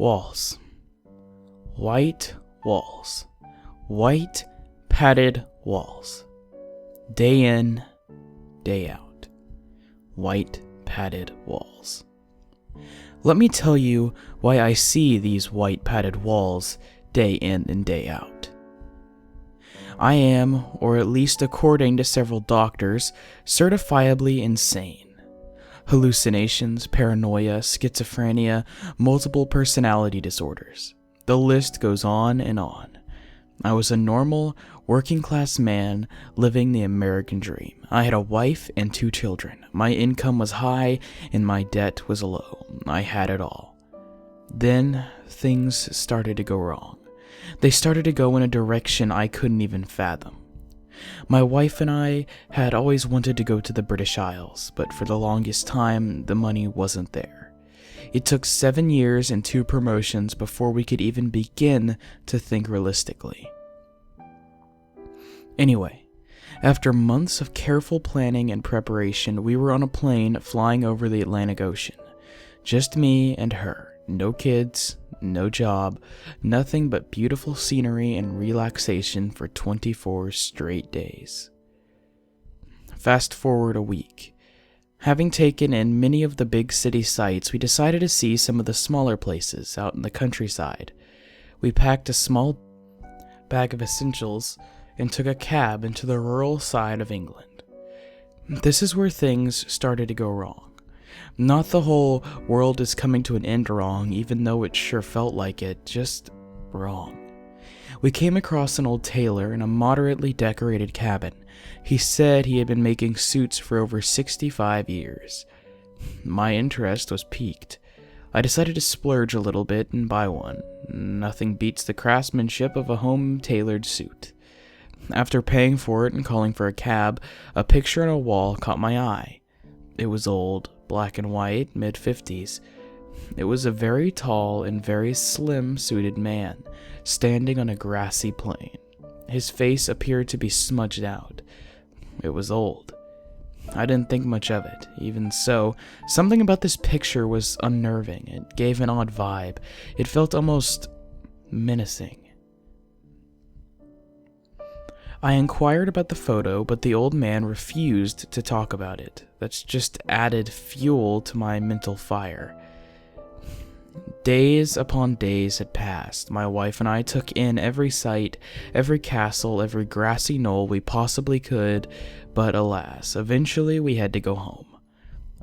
Walls. White walls. White padded walls. Day in, day out. White padded walls. Let me tell you why I see these white padded walls day in and day out. I am, or at least according to several doctors, certifiably insane. Hallucinations, paranoia, schizophrenia, multiple personality disorders. The list goes on and on. I was a normal, working-class man living the American dream. I had a wife and 2 children. My income was high and my debt was low. I had it all. Then things started to go wrong. They started to go in a direction I couldn't even fathom. My wife and I had always wanted to go to the British Isles, but for the longest time, the money wasn't there. It took 7 years and 2 promotions before we could even begin to think realistically. Anyway, after months of careful planning and preparation, we were on a plane flying over the Atlantic Ocean. Just me and her. No kids, no job, nothing but beautiful scenery and relaxation for 24 straight days. Fast forward a week. Having taken in many of the big city sights, we decided to see some of the smaller places out in the countryside. We packed a small bag of essentials and took a cab into the rural side of England. This is where things started to go wrong. Not the whole world is coming to an end wrong, even though it sure felt like it, just wrong. We came across an old tailor in a moderately decorated cabin. He said he had been making suits for over 65 years. My interest was piqued. I decided to splurge a little bit and buy one. Nothing beats the craftsmanship of a home-tailored suit. After paying for it and calling for a cab, a picture on a wall caught my eye. It was old, black and white, mid-50s. It was a very tall and very slim-suited man, standing on a grassy plain. His face appeared to be smudged out. It was old. I didn't think much of it. Even so, something about this picture was unnerving. It gave an odd vibe. It felt almost menacing. I inquired about the photo, but the old man refused to talk about it. That's just added fuel to my mental fire. Days upon days had passed. My wife and I took in every sight, every castle, every grassy knoll we possibly could, but alas, eventually we had to go home.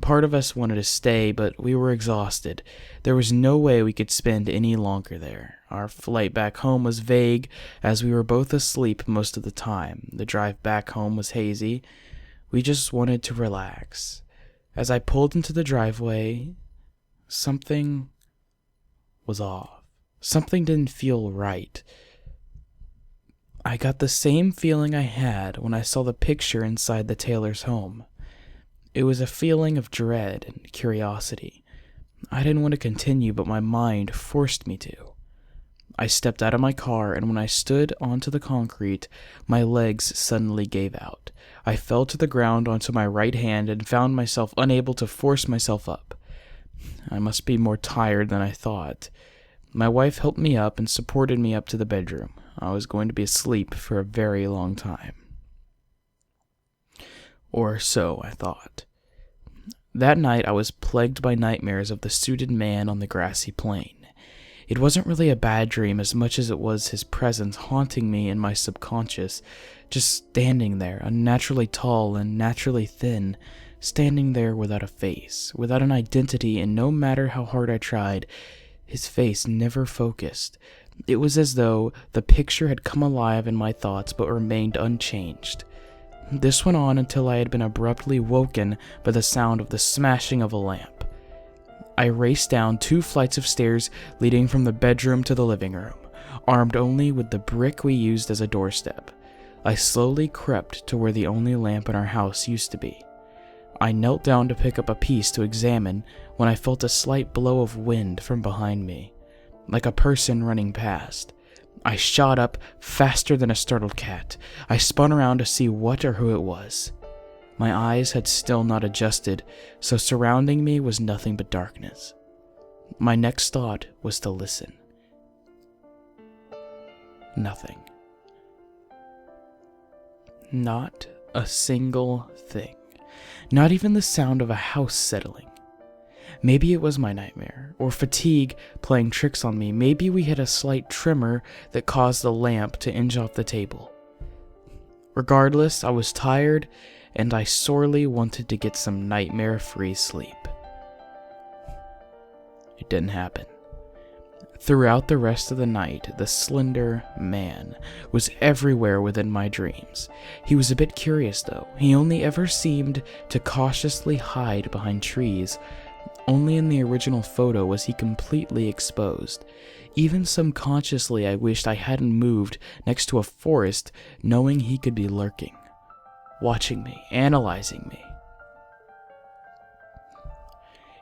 Part of us wanted to stay, but we were exhausted. There was no way we could spend any longer there. Our flight back home was vague, as we were both asleep most of the time. The drive back home was hazy. We just wanted to relax. As I pulled into the driveway, something was off. Something didn't feel right. I got the same feeling I had when I saw the picture inside the tailor's home. It was a feeling of dread and curiosity. I didn't want to continue, but my mind forced me to. I stepped out of my car, and when I stood onto the concrete, my legs suddenly gave out. I fell to the ground onto my right hand and found myself unable to force myself up. I must be more tired than I thought. My wife helped me up and supported me up to the bedroom. I was going to be asleep for a very long time. Or so I thought. That night I was plagued by nightmares of the suited man on the grassy plain. It wasn't really a bad dream as much as it was his presence haunting me in my subconscious, just standing there, unnaturally tall and naturally thin, standing there without a face, without an identity, and no matter how hard I tried, his face never focused. It was as though the picture had come alive in my thoughts but remained unchanged. This went on until I had been abruptly woken by the sound of the smashing of a lamp. I raced down 2 flights of stairs leading from the bedroom to the living room, armed only with the brick we used as a doorstep. I slowly crept to where the only lamp in our house used to be. I knelt down to pick up a piece to examine when I felt a slight blow of wind from behind me, like a person running past. I shot up faster than a startled cat. I spun around to see what or who it was. My eyes had still not adjusted, so surrounding me was nothing but darkness. My next thought was to listen. Nothing. Not a single thing. Not even the sound of a house settling. Maybe it was my nightmare, or fatigue playing tricks on me. Maybe we had a slight tremor that caused the lamp to inch off the table. Regardless, I was tired, and I sorely wanted to get some nightmare-free sleep. It didn't happen. Throughout the rest of the night, the slender man was everywhere within my dreams. He was a bit curious, though. He only ever seemed to cautiously hide behind trees. Only in the original photo was he completely exposed. Even subconsciously, I wished I hadn't moved next to a forest, knowing he could be lurking, watching me, analyzing me.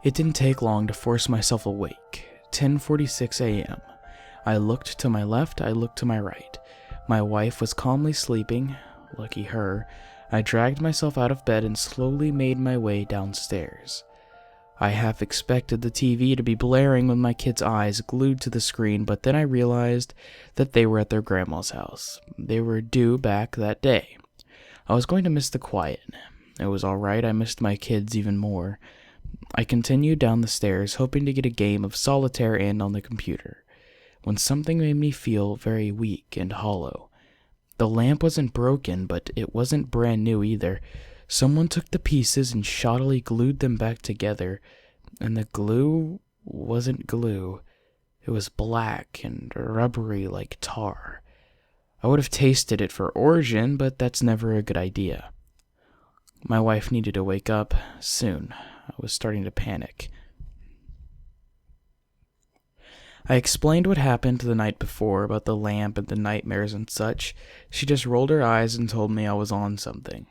It didn't take long to force myself awake. 10:46 a.m. I looked to my left, I looked to my right. My wife was calmly sleeping. Lucky her. I dragged myself out of bed and slowly made my way downstairs. I half expected the TV to be blaring with my kids' eyes glued to the screen, but then I realized that they were at their grandma's house. They were due back that day. I was going to miss the quiet. It was alright, I missed my kids even more. I continued down the stairs, hoping to get a game of solitaire in on the computer, when something made me feel very weak and hollow. The lamp wasn't broken, but it wasn't brand new either. Someone took the pieces and shoddily glued them back together, and the glue wasn't glue. It was black and rubbery like tar. I would have tasted it for origin, but that's never a good idea. My wife needed to wake up soon. I was starting to panic. I explained what happened the night before about the lamp and the nightmares and such. She just rolled her eyes and told me I was on something.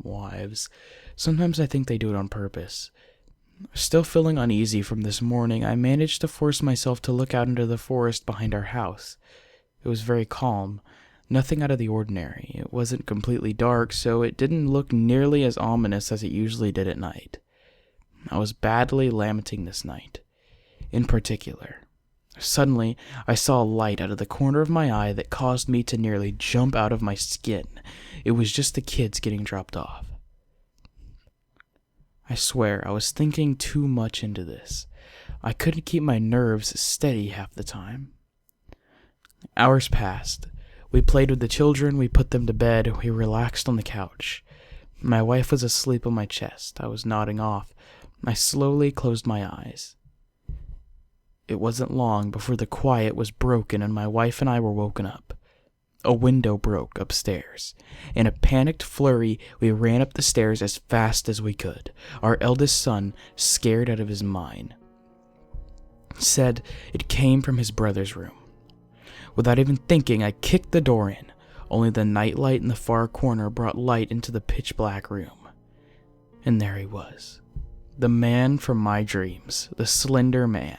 Wives. Sometimes I think they do it on purpose. Still feeling uneasy from this morning, I managed to force myself to look out into the forest behind our house. It was very calm. Nothing out of the ordinary. It wasn't completely dark, so it didn't look nearly as ominous as it usually did at night. I was badly lamenting this night. In particular, suddenly I saw a light out of the corner of my eye that caused me to nearly jump out of my skin. It was just the kids getting dropped off. I swear I was thinking too much into this. I couldn't keep my nerves steady half the time. Hours passed. We played with the children, we put them to bed, we relaxed on the couch. My wife was asleep on my chest. I was nodding off. I slowly closed my eyes. It wasn't long before the quiet was broken and my wife and I were woken up. A window broke upstairs. In a panicked flurry, we ran up the stairs as fast as we could. Our eldest son, scared out of his mind, said it came from his brother's room. Without even thinking, I kicked the door in. Only the nightlight in the far corner brought light into the pitch-black room. And there he was. The man from my dreams, the slender man,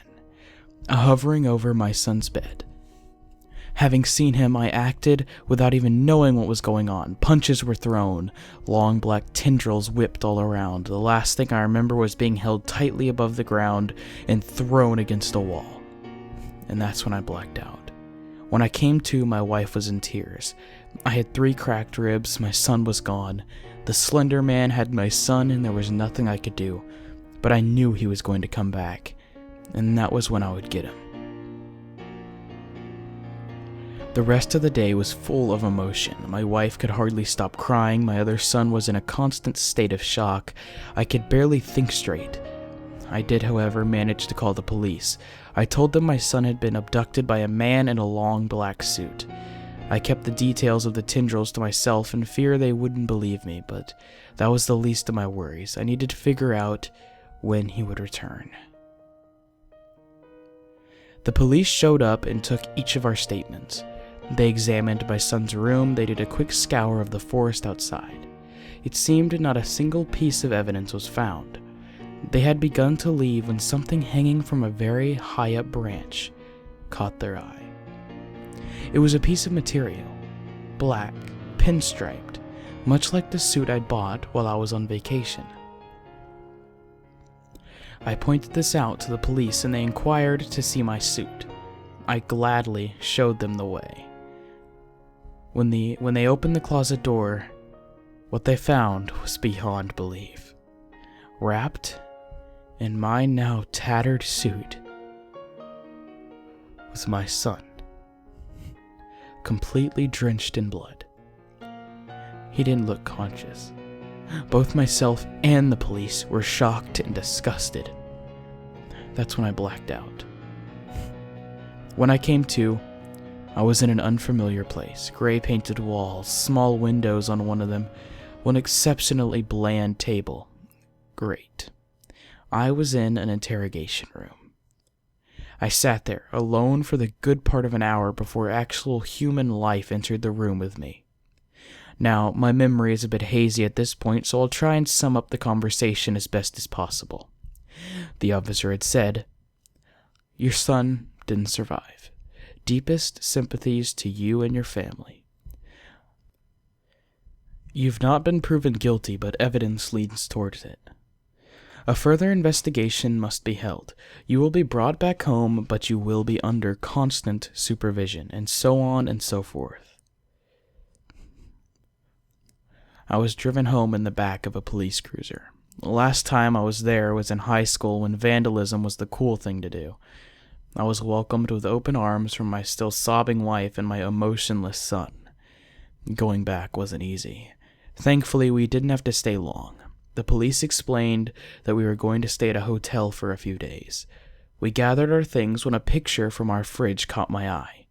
hovering over my son's bed. Having seen him, I acted without even knowing what was going on. Punches were thrown, long black tendrils whipped all around. The last thing I remember was being held tightly above the ground and thrown against a wall. And that's when I blacked out. When I came to, my wife was in tears. I had 3 cracked ribs, my son was gone. The slender man had my son and there was nothing I could do. But I knew he was going to come back, and that was when I would get him. The rest of the day was full of emotion. My wife could hardly stop crying. My other son was in a constant state of shock. I could barely think straight. I did, however, manage to call the police. I told them my son had been abducted by a man in a long black suit. I kept the details of the tendrils to myself in fear they wouldn't believe me, but that was the least of my worries. I needed to figure out when he would return. The police showed up and took each of our statements. They examined my son's room. They did a quick scour of the forest outside. It seemed not a single piece of evidence was found. They had begun to leave when something hanging from a very high-up branch caught their eye. It was a piece of material, black, pinstriped, much like the suit I'd bought while I was on vacation. I pointed this out to the police and they inquired to see my suit. I gladly showed them the way. When they opened the closet door, what they found was beyond belief. Wrapped in my now tattered suit was my son, completely drenched in blood. He didn't look conscious. Both myself and the police were shocked and disgusted. That's when I blacked out. When I came to, I was in an unfamiliar place. Gray painted walls, small windows on one of them, one exceptionally bland table. Great. I was in an interrogation room. I sat there, alone for the good part of an hour before actual human life entered the room with me. Now, my memory is a bit hazy at this point, so I'll try and sum up the conversation as best as possible. The officer had said, "Your son didn't survive. Deepest sympathies to you and your family. You've not been proven guilty, but evidence leads towards it. A further investigation must be held. You will be brought back home, but you will be under constant supervision," and so on and so forth. I was driven home in the back of a police cruiser. The last time I was there was in high school when vandalism was the cool thing to do. I was welcomed with open arms from my still sobbing wife and my emotionless son. Going back wasn't easy. Thankfully, we didn't have to stay long. The police explained that we were going to stay at a hotel for a few days. We gathered our things when a picture from our fridge caught my eye.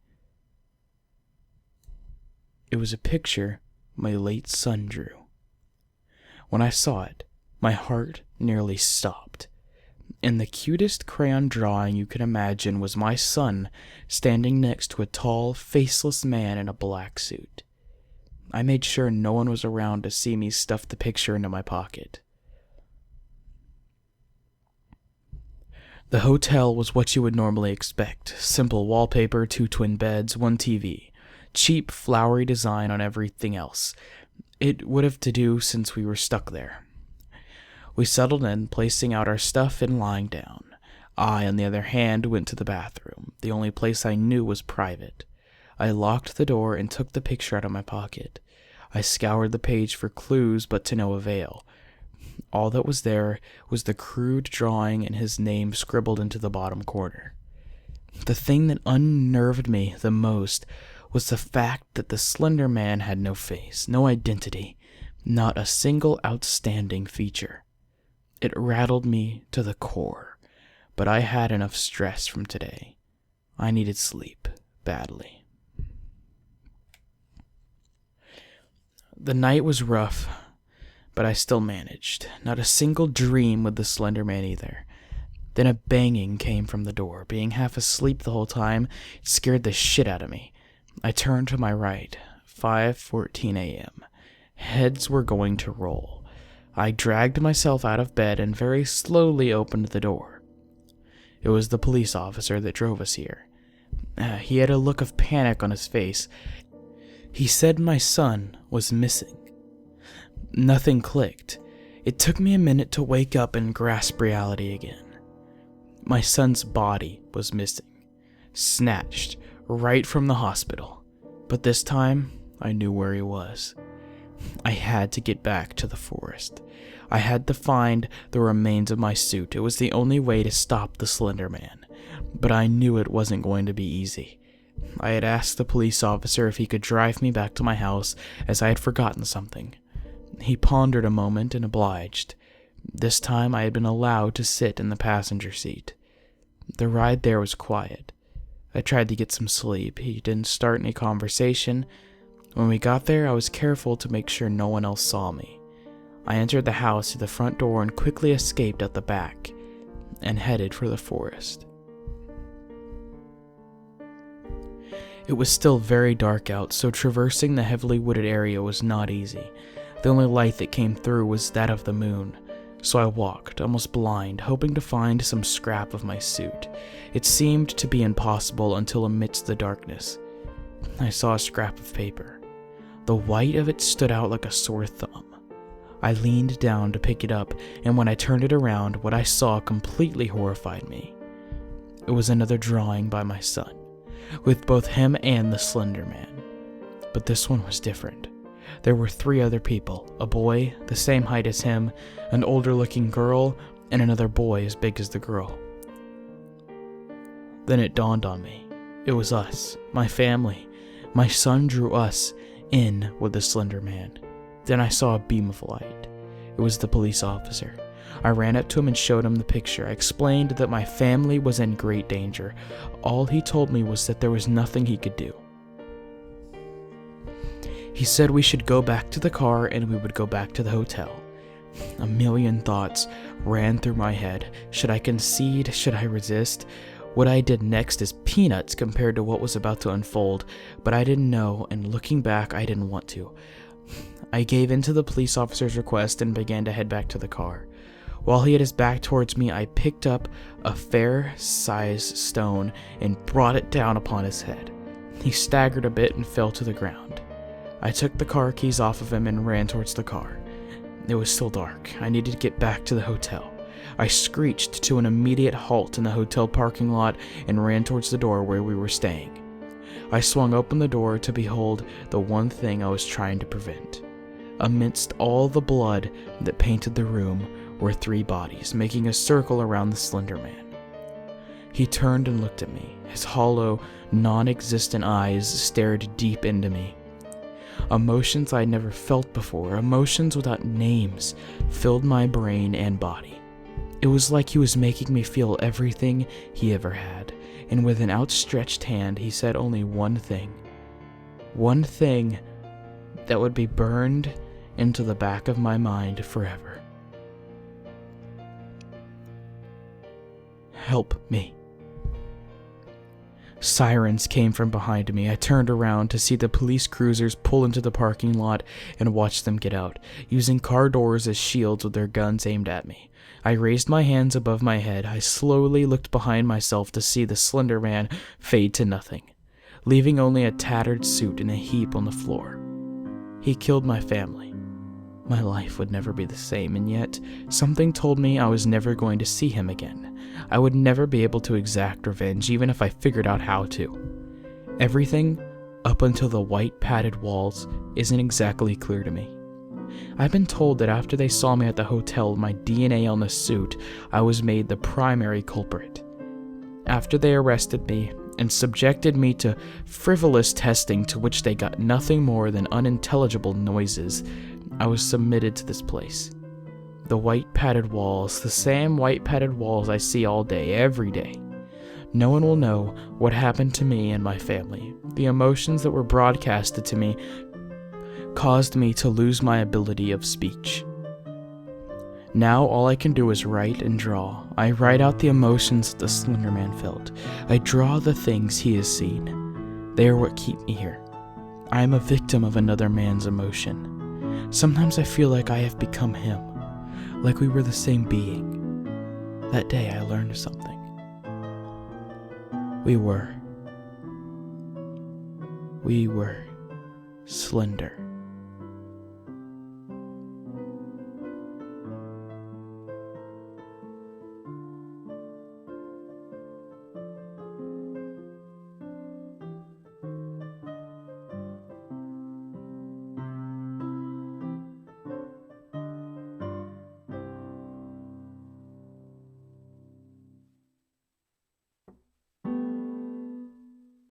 It was a picture my late son drew. When I saw it, my heart nearly stopped. In the cutest crayon drawing you could imagine was my son standing next to a tall, faceless man in a black suit. I made sure no one was around to see me stuff the picture into my pocket. The hotel was what you would normally expect. Simple wallpaper, 2 twin beds, 1 TV. Cheap, flowery design on everything else. It would have to do since we were stuck there. We settled in, placing out our stuff and lying down. I, on the other hand, went to the bathroom. The only place I knew was private. I locked the door and took the picture out of my pocket. I scoured the page for clues, but to no avail. All that was there was the crude drawing and his name scribbled into the bottom corner. The thing that unnerved me the most was the fact that the slender man had no face, no identity, not a single outstanding feature. It rattled me to the core, but I had enough stress from today. I needed sleep badly. The night was rough, but I still managed. Not a single dream with the slender man either. Then a banging came from the door. Being half asleep the whole time, it scared the shit out of me. I turned to my right. 5:14 a.m. Heads were going to roll. I dragged myself out of bed and very slowly opened the door. It was the police officer that drove us here. He had a look of panic on his face. He said my son was missing. Nothing clicked. It took me a minute to wake up and grasp reality again. My son's body was missing. Snatched right from the hospital. But this time, I knew where he was. I had to get back to the forest. I had to find the remains of my suit. It was the only way to stop the Slender Man. But I knew it wasn't going to be easy. I had asked the police officer if he could drive me back to my house, as I had forgotten something. He pondered a moment and obliged. This time I had been allowed to sit in the passenger seat. The ride there was quiet. I tried to get some sleep. He didn't start any conversation. When we got there, I was careful to make sure no one else saw me. I entered the house through the front door and quickly escaped out the back and headed for the forest. It was still very dark out, so traversing the heavily wooded area was not easy. The only light that came through was that of the moon, so I walked, almost blind, hoping to find some scrap of my suit. It seemed to be impossible until amidst the darkness, I saw a scrap of paper. The white of it stood out like a sore thumb. I leaned down to pick it up, and when I turned it around, what I saw completely horrified me. It was another drawing by my son, with both him and the Slender Man. But this one was different. There were 3 other people, a boy the same height as him, an older-looking girl, and another boy as big as the girl. Then it dawned on me. It was us, my family. My son drew us in with the Slender Man. Then I saw a beam of light. It was the police officer. I ran up to him and showed him the picture. I explained that my family was in great danger. All he told me was that there was nothing he could do. He said we should go back to the car and we would go back to the hotel. A million thoughts ran through my head. Should I concede? Should I resist? What I did next is peanuts compared to what was about to unfold, but I didn't know, and looking back, I didn't want to. I gave in to the police officer's request and began to head back to the car. While he had his back towards me, I picked up a fair-sized stone and brought it down upon his head. He staggered a bit and fell to the ground. I took the car keys off of him and ran towards the car. It was still dark. I needed to get back to the hotel. I screeched to an immediate halt in the hotel parking lot and ran towards the door where we were staying. I swung open the door to behold the one thing I was trying to prevent. Amidst all the blood that painted the room were 3 bodies, making a circle around the Slender Man. He turned and looked at me. His hollow, non-existent eyes stared deep into me. Emotions I had never felt before, emotions without names, filled my brain and body. It was like he was making me feel everything he ever had, and with an outstretched hand, he said only one thing that would be burned into the back of my mind forever. Help me. Sirens came from behind me. I turned around to see the police cruisers pull into the parking lot and watch them get out, using car doors as shields with their guns aimed at me. I raised my hands above my head. I slowly looked behind myself to see the Slender Man fade to nothing, leaving only a tattered suit in a heap on the floor. He killed my family. My life would never be the same, and yet something told me I was never going to see him again. I would never be able to exact revenge, even if I figured out how to. Everything, up until the white padded walls, isn't exactly clear to me. I've been told that after they saw me at the hotel with my DNA on the suit, I was made the primary culprit. After they arrested me and subjected me to frivolous testing to which they got nothing more than unintelligible noises, I was submitted to this place. The white padded walls, the same white padded walls I see all day, every day. No one will know what happened to me and my family. The emotions that were broadcasted to me caused me to lose my ability of speech. Now all I can do is write and draw. I write out the emotions the Slender Man felt. I draw the things he has seen. They are what keep me here. I am a victim of another man's emotion. Sometimes I feel like I have become him, like we were the same being. That day I learned something. We were Slender.